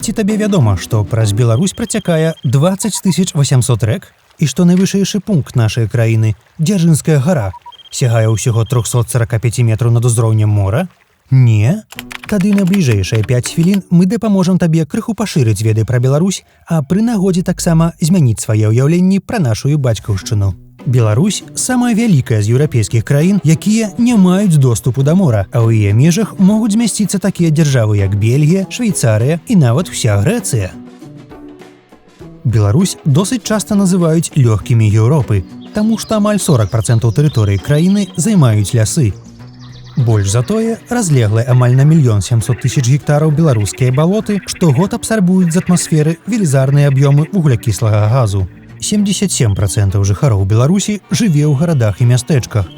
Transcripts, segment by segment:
Ці табе вядома, што праз Беларусь працякае 20 800 рэк і што найвышэйшы пункт нашай краіны, Дзяржынская гара, сягае ўсяго 345 метраў над узроўнем мора? Не? Тады на бліжэйшыя 5 хвілін мы дапаможам табе крыху пашырыць веды пра Беларусь, а пры нагодзе таксама змяніць свае ўяўленні пра нашу бацькаўшчыну. Беларусь – самая вялікая з еўрапейскіх краін, якія не маюць доступу да мора, а ў яе межах могуць змясціцца такія дзяржавы, як Бельгія, Швейцарыя і нават уся Грэцыя. Беларусь досыць часта называюць лёгкімі Еўропы, таму што амаль 40% тэрыторыі краіны займаюць лясы. Больш за тое, разлеглыя амаль на 1 700 000 гектараў беларускія балоты штогод абсарбуюць з атмасферы велізарныя аб'ёмы вуглякіслага газу. 77% жыхароў Беларусі жыве ў гарадах і мястэчках,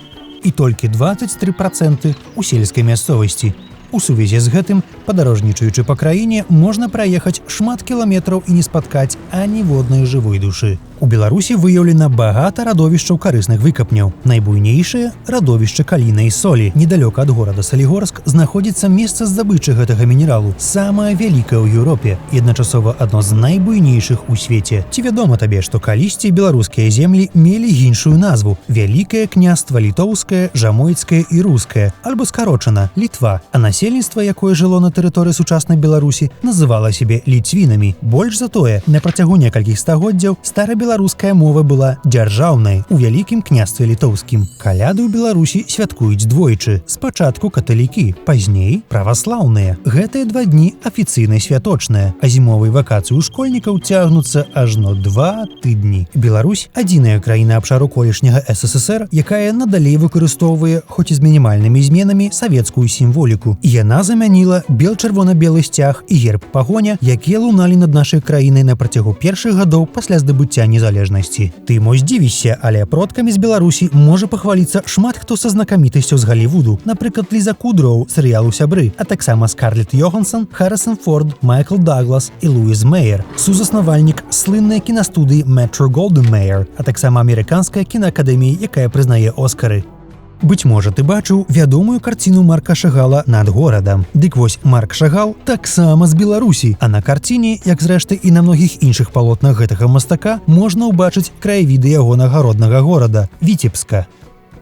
і толькі 23% у сельскай мясцовасці. У сувязі з гэтым, падарожнічаючы па краіне, можна праехаць шмат кіламетраў і не спаткаць аніводнай жывой душы. У Беларусі выяўлена багата радовішчаў карысных выкапняў. Найбуйнейшае – радовішча каліна і солі. Недалёка ад горада Салігорск знаходзіцца месца здабычы гэтага мінералу, самае вялікае ў Еўропе і адначасова адно з найбуйнейшых у свеце. Ці вядома табе, што калісьці беларускія землі мелі іншую назву – Вялікае княства літоўскае, жамойцкае і рускае, альбо скарочана – Літва, а насельніцтва, якое жыло на тэрыторыі сучаснай Беларусі, называла сябе ліцвінамі. Больш за тое, на працягу некалькіх стагоддзяў старабеларуская мова была дзяржаўнай у Вялікім княстве літоўскім. Каляды ў Беларусі святкуюць двойчы. Спачатку каталікі, пазней праваслаўныя. Гэтыя 2 дні афіцыйна святочныя, а зімовыя вакацыі ў школьнікаў цягнуцца ажно 2 тыдні. Беларусь – адзіная краіна абшару колішняга СССР, якая надалей выкарыстоўвае, хоць і з мінімальнымі зменамі, савецкую сімволіку. Яна замяніла бел-чырвона-белы сцяг і герб пагоня, якія луналі над нашай краінай на працягу першых гадоў пасля здабыцця незалежнасці. Ты мо здзівішся, але продкамі з Беларусі можа пахваліцца шмат хто са знакамітасцяў з Галівуду, напрыклад, Ліза Кудроў, серыялу «Сябры», а таксама Скарлетт Йоханссон, Харрісон Форд, Майкл Даглас і Луїз Мейер, сузаснавальнік слыннай кінастудыі Метро-Голден-Мейер, а таксама амерыканская кінаакадэмія, якая прызнае Оскары. Быць можа, ты бачыў вядомую карціну Марка Шагала «Над горадам». Дык вось, Марк Шагал таксама з Беларусі, а на карціне, як зрэшты і на многіх іншых палотнах гэтага мастака, можна ўбачыць краявіды ягонага роднага горада – Віцебска.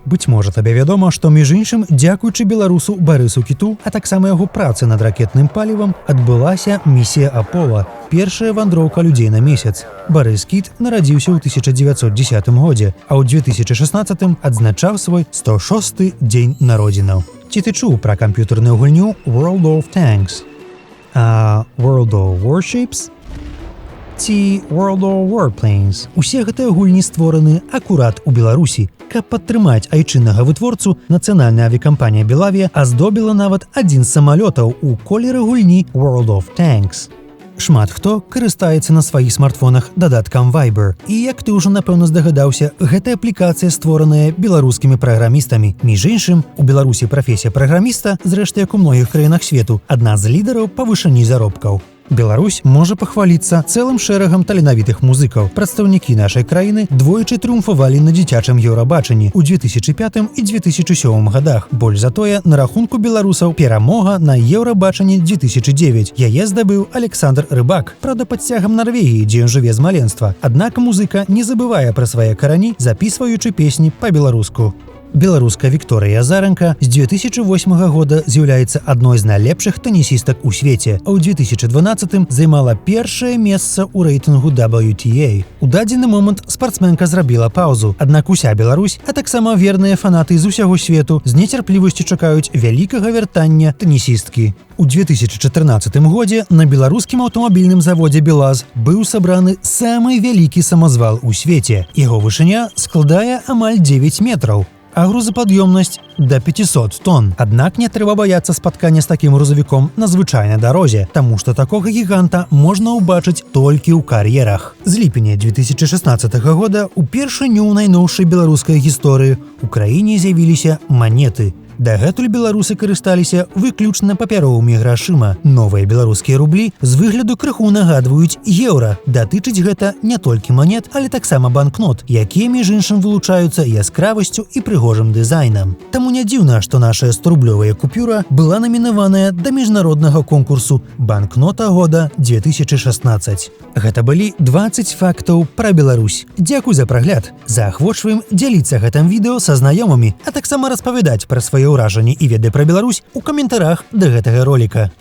Быць можа, табе вядома, што, між іншым, дзякуючы беларусу Барысу Кіту, а таксама яго працы над ракетным палівам, адбылася місія Апола – першая вандроўка людзей на месяц. Барыс Кіт нарадзіўся ў 1910 годзе, а ў 2016 адзначаў свой 106-й дзень народзінаў. Ці ты чуў пра камп'ютарную гульню World of Tanks? А World of Warships? Ці World of Warplanes. Усе гэтыя гульні створаны акурат у Беларусі. Каб падтрымаць айчыннага вытворцу, нацыянальная авіякампанія «Белавія» аздобіла нават адзін з самалётаў у колеры гульні World of Tanks. Шмат хто карыстаецца на сваіх смартфонах дадаткам Viber. І, як ты ўжо, напэўна, здагадаўся, гэта аплікацыя, створаная беларускімі праграмістамі. Між іншым, у Беларусі прафесія праграміста, зрэшты, як у многіх краінах свету, адна з лідараў па вышыні заробкаў. Беларусь можа пахваліцца цэлым шэрагам таленавітых музыкаў. Прадстаўнікі нашай краіны двойчы трыумфавалі на дзіцячым Еўрабачанні ў 2005 і 2007 гадах. Больш за тое, на рахунку беларусаў перамога на Еўрабачанні 2009. Яе здабыў Александр Рыбак, правда, пад сцягам Нарвегіі, дзе ён жыве з маленства. Аднак музыка не забывае пра свае карані, запісваючы песні па-беларуску. Беларуская Вікторыя Азаранка з 2008 года з'яўляецца адной з найлепшых тэнісістак у свеце, а ў 2012 займала першае месца ў рэйтынгу WTA. У дадзены момант спартсменка зрабіла паўзу, аднак уся Беларусь, а таксама верныя фанаты з усяго свету з нецярплівасцю чакаюць вялікага вяртання тэнісісткі. У 2014 годзе на беларускім аўтамабільным заводзе «БелАЗ» быў сабраны самы вялікі самазвал у свеце. Яго вышыня складае амаль 9 метраў. А грузапад'ёмнасць да 500 тонн. Аднак не трэба баяцца спаткання з такім грузавіком на звычайнай дарозе, таму што такога гіганта можна ўбачыць толькі ў кар'ерах. З ліпеня 2016 года упершыню ў найноўшай беларускай гісторыі ў краіне з'явіліся манеты. Дагэтуль беларусы карысталіся выключна папяровымі грашыма. Новыя беларускія рублі з выгляду крыху нагадваюць еўра. Датычыць гэта не толькі манет, але таксама банкнот, якія, між іншым, вылучаюцца яскравасцю і прыгожым дызайнам. Таму не дзіўна, што наша 100-рублёвая купюра была намінаваная да міжнароднага конкурсу «Банкнота года 2016». Гэта былі 20 фактаў пра Беларусь. Дзякуй за прагляд. Заахвочваем дзяліцца гэтым відэо са знаёмымі, а таксама распавядаць пра свае ўражанні і веды пра Беларусь у каментарах да гэтага роліка.